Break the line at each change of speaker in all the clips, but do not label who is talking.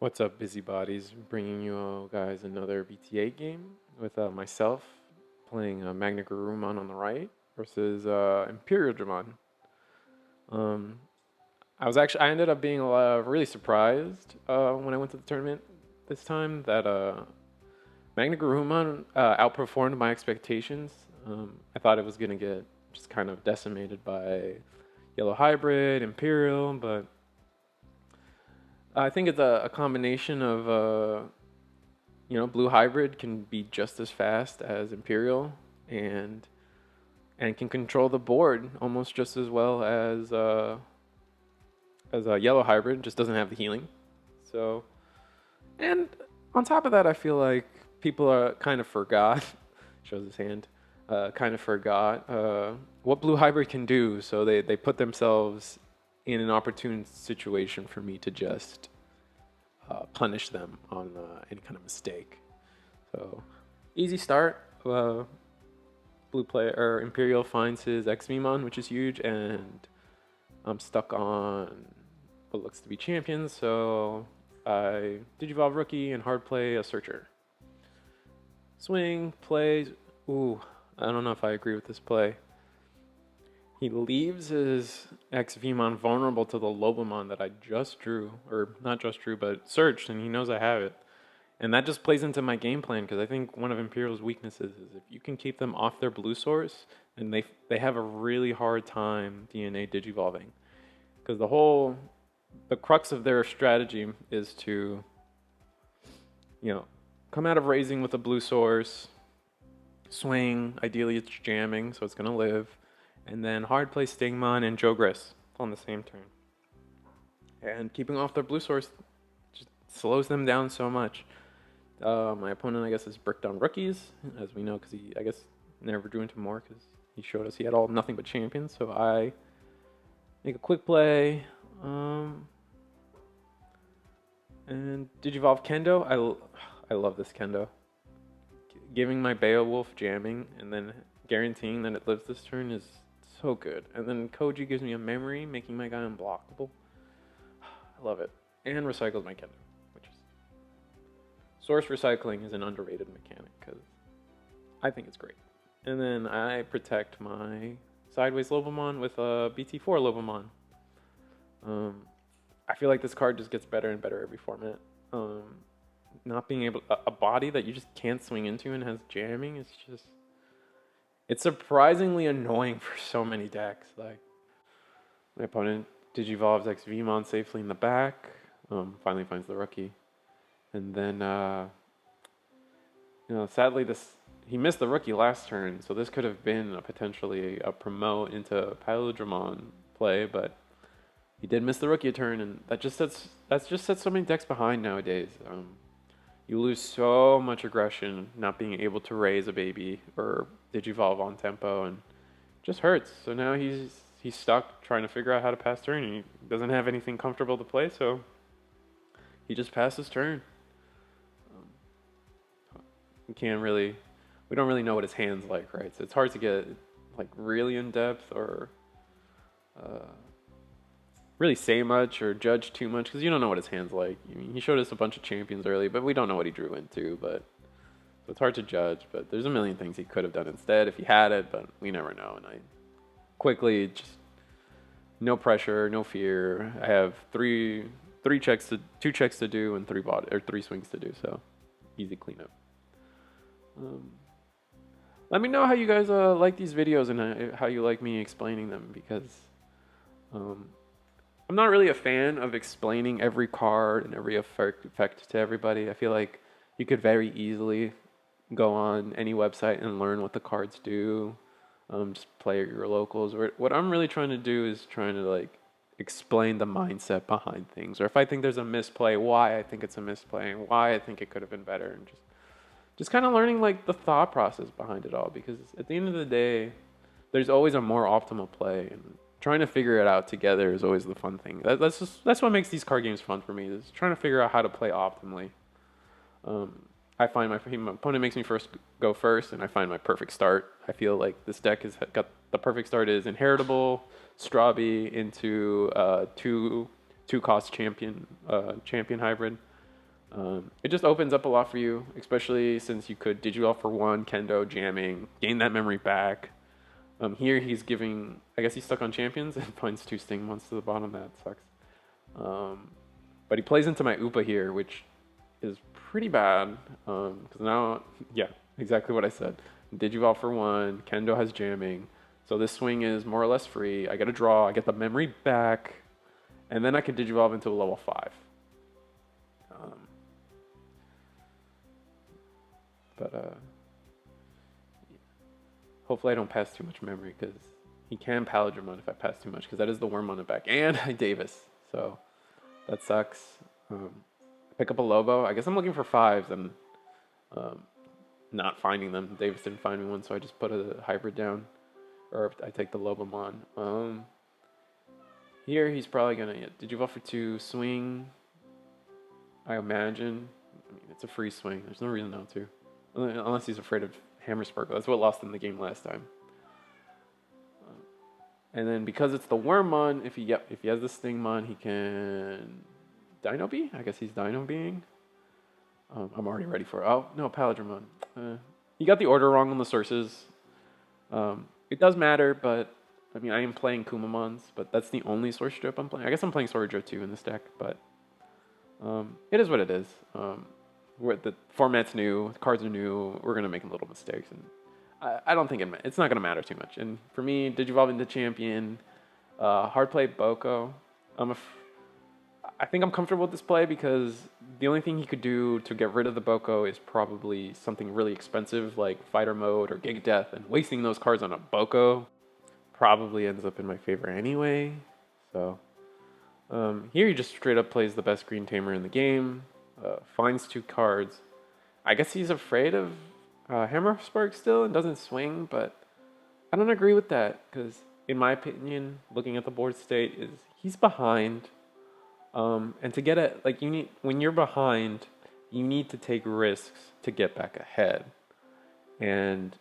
What's up, busybodies? Bringing you guys another BT8 game with myself playing MagnaGarurumon on the right versus Imperialdramon. Um, I ended up being really surprised when I went to the tournament this time that MagnaGarurumon outperformed my expectations. I thought it was gonna get just kind of decimated by Yellow Hybrid, Imperial, but I think it's a combination of Blue Hybrid can be just as fast as Imperial and can control the board almost just as well as a Yellow Hybrid. Just doesn't have the healing. So, and on top of that, I feel like people are kind of forgot. Shows his hand. Kind of forgot what Blue Hybrid can do. So they put themselves in an opportune situation for me to just punish them on any kind of mistake. So easy start. Blue player or Imperial finds his XVmon, which is huge, and I'm stuck on what looks to be champions. So I Digivolve Rookie and hard play a Searcher. Swing plays. Ooh, I don't know if I agree with this play. He leaves his XVmon vulnerable to the Lobomon that I just drew, or not just drew, but searched, and he knows I have it. And that just plays into my game plan, because I think one of Imperial's weaknesses is if you can keep them off their blue source, and they have a really hard time DNA digivolving. Because the crux of their strategy is to, come out of raising with a blue source, swing, ideally it's jamming, so it's going to live, and then hard play Stingmon and Jogris on the same turn. And keeping off their blue source just slows them down so much. My opponent, I guess, is bricked on rookies, as we know, because he, I guess, never drew into more because he showed us he had nothing but champions. So I make a quick play, and Digivolve Kendo. I love this Kendo. Giving my Beowulf jamming and then guaranteeing that it lives this turn is so good. And then Koji gives me a memory, making my guy unblockable. I love it. And recycles my Kendo, which is... Source recycling is an underrated mechanic because I think it's great. And then I protect my Sideways Lobomon with a BT4 Lobomon. I feel like this card just gets better and better every format. Not being able... A body that you just can't swing into and has jamming is just... It's surprisingly annoying for so many decks. Like, my opponent Digivolves XVmon safely in the back. Finally finds the rookie. And then, sadly, he missed the rookie last turn, so this could have been potentially a promote into Imperialdramon play, but he did miss the rookie a turn, and that just sets so many decks behind nowadays. You lose so much aggression not being able to raise a baby or Digivolve on tempo, and it just hurts. So now he's stuck trying to figure out how to pass turn, and he doesn't have anything comfortable to play, so he just passes turn. We don't really know what his hand's like, right? So it's hard to get like really in depth or really say much or judge too much because you don't know what his hand's like. I mean, he showed us a bunch of champions early, but we don't know what he drew into. But so it's hard to judge. But there's a million things he could have done instead if he had it, but we never know. And I quickly just no pressure, no fear. I have two checks to do and three swings to do. So easy cleanup. Let me know how you guys like these videos and how you like me explaining them because I'm not really a fan of explaining every card and every effect to everybody. I feel like you could very easily go on any website and learn what the cards do. Just play at your locals. What I'm really trying to do is trying to like explain the mindset behind things, or if I think there's a misplay, why I think it's a misplay and why I think it could have been better, and just kind of learning like the thought process behind it all. Because at the end of the day, there's always a more optimal play, and trying to figure it out together is always the fun thing. That's what makes these card games fun for me, is trying to figure out how to play optimally. I find my opponent makes me go first, and I find my perfect start. I feel like this deck has got the perfect start is inheritable, Strawby into two cost champion hybrid. It just opens up a lot for you, especially since you could Digivolve for one, Kendo, jamming, gain that memory back. Here he's giving, I guess he's stuck on champions and finds 2 Stingmons to the bottom. That sucks. But he plays into my Upa here, which is pretty bad. Because now, yeah, exactly what I said. Digivolve for one, Kendo has jamming. So this swing is more or less free. I get a draw, I get the memory back, and then I can Digivolve into a level 5. But hopefully I don't pass too much memory, because he can Paladramon if I pass too much, because that is the worm on it back. And I Davis, so that sucks. Pick up a Lobo. I guess I'm looking for 5s and not finding them. Davis didn't find me one, so I just put a hybrid down. Or I take the Lobomon. Here he's probably going to Digivolve for 2, swing, I imagine. I mean, it's a free swing. There's no reason not to. Unless he's afraid of Hammer Sparkle. That's what lost him the game last time. And then because it's the Wormmon, if he has the Stingmon, he can Dino Bee? I guess he's Dino Being. I'm already ready for it. Oh, no, Paladramon. He got the order wrong on the sources. It does matter, but I mean, I am playing Kumamons, but that's the only source strip I'm playing. I guess I'm playing Sworjo too in this deck, but it is what it is. The format's new, the cards are new. We're gonna make little mistakes, and I don't think it's not gonna matter too much. And for me, Digivolve into champion, hard play Boko. I think I'm comfortable with this play because the only thing he could do to get rid of the Boko is probably something really expensive like Fighter Mode or Gig Death, and wasting those cards on a Boko probably ends up in my favor anyway. So here he just straight up plays the best green tamer in the game, finds 2 cards. I guess he's afraid of Hammer Spark still and doesn't swing, but I don't agree with that because in my opinion, looking at the board state, is he's behind. And to get it, like when you're behind, you need to take risks to get back ahead. And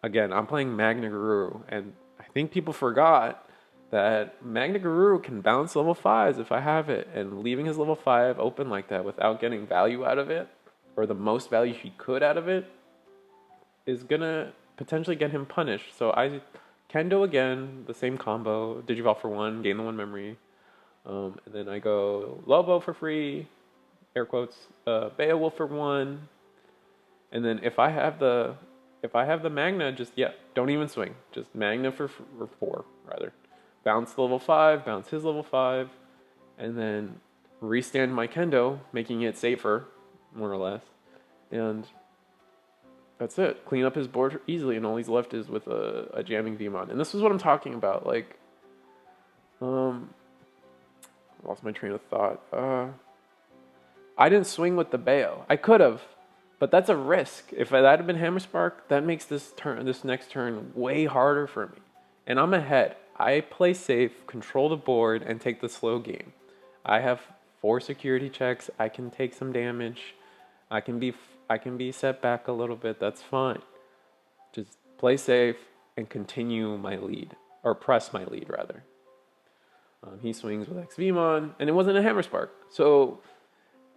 again, I'm playing MagnaGaruru, and I think people forgot that MagnaGaruru can bounce level 5s if I have it, and leaving his level 5 open like that without getting value out of it, or the most value he could out of it, is gonna potentially get him punished. So I Kendo again, the same combo, Digivolve for 1, gain the 1 memory. And then I go Lobo for free, air quotes, Beowulf for 1, and then if I have the Magna, just don't even swing, just Magna for 4 rather, bounce the level 5, bounce his level 5, and then restand my Kendo, making it safer, more or less, and that's it. Clean up his board easily, and all he's left is with a jamming Digimon, and this is what I'm talking about, like, lost my train of thought. I didn't swing with the Bayo. I could have, but that's a risk. If that had been Hammer Spark, that makes this next turn way harder for me. And I'm ahead. I play safe, control the board, and take the slow game. I have 4 security checks. I can take some damage. I can be set back a little bit. That's fine. Just play safe and continue my lead, or press my lead rather. He swings with XVmon, and it wasn't a Hammer Spark. So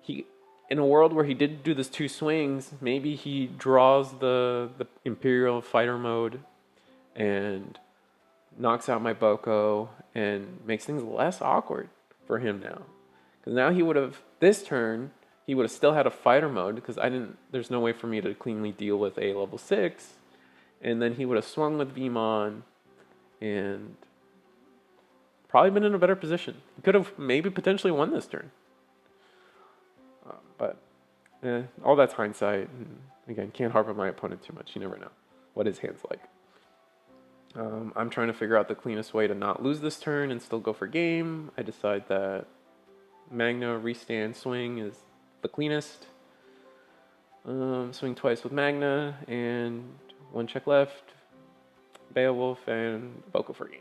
he, in a world where he did do this 2 swings, maybe he draws the Imperial Fighter Mode and knocks out my Boko and makes things less awkward for him now. Because now he would have, this turn, he would have still had a Fighter Mode because there's no way for me to cleanly deal with a level 6. And then he would have swung with Vmon and probably been in a better position. He could have maybe potentially won this turn. But all that's hindsight. And again, can't harp on my opponent too much. You never know what his hand's like. I'm trying to figure out the cleanest way to not lose this turn and still go for game. I decide that Magna, restand, swing is the cleanest. Swing twice with Magna and 1 check left. Beowulf and Boko for game.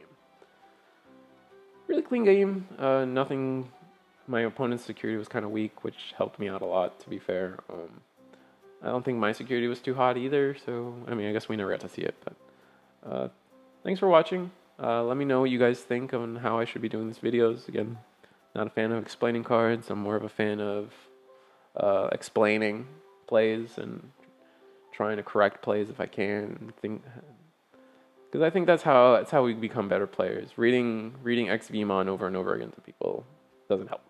Really clean game. Nothing. My opponent's security was kind of weak, which helped me out a lot, to be fair. I don't think my security was too hot either, so, I mean, I guess we never got to see it, but thanks for watching. Let me know what you guys think on how I should be doing these videos. Again, not a fan of explaining cards. I'm more of a fan of explaining plays and trying to correct plays if I can. Because I think that's how we become better players. Reading XVmon over and over again to people doesn't help.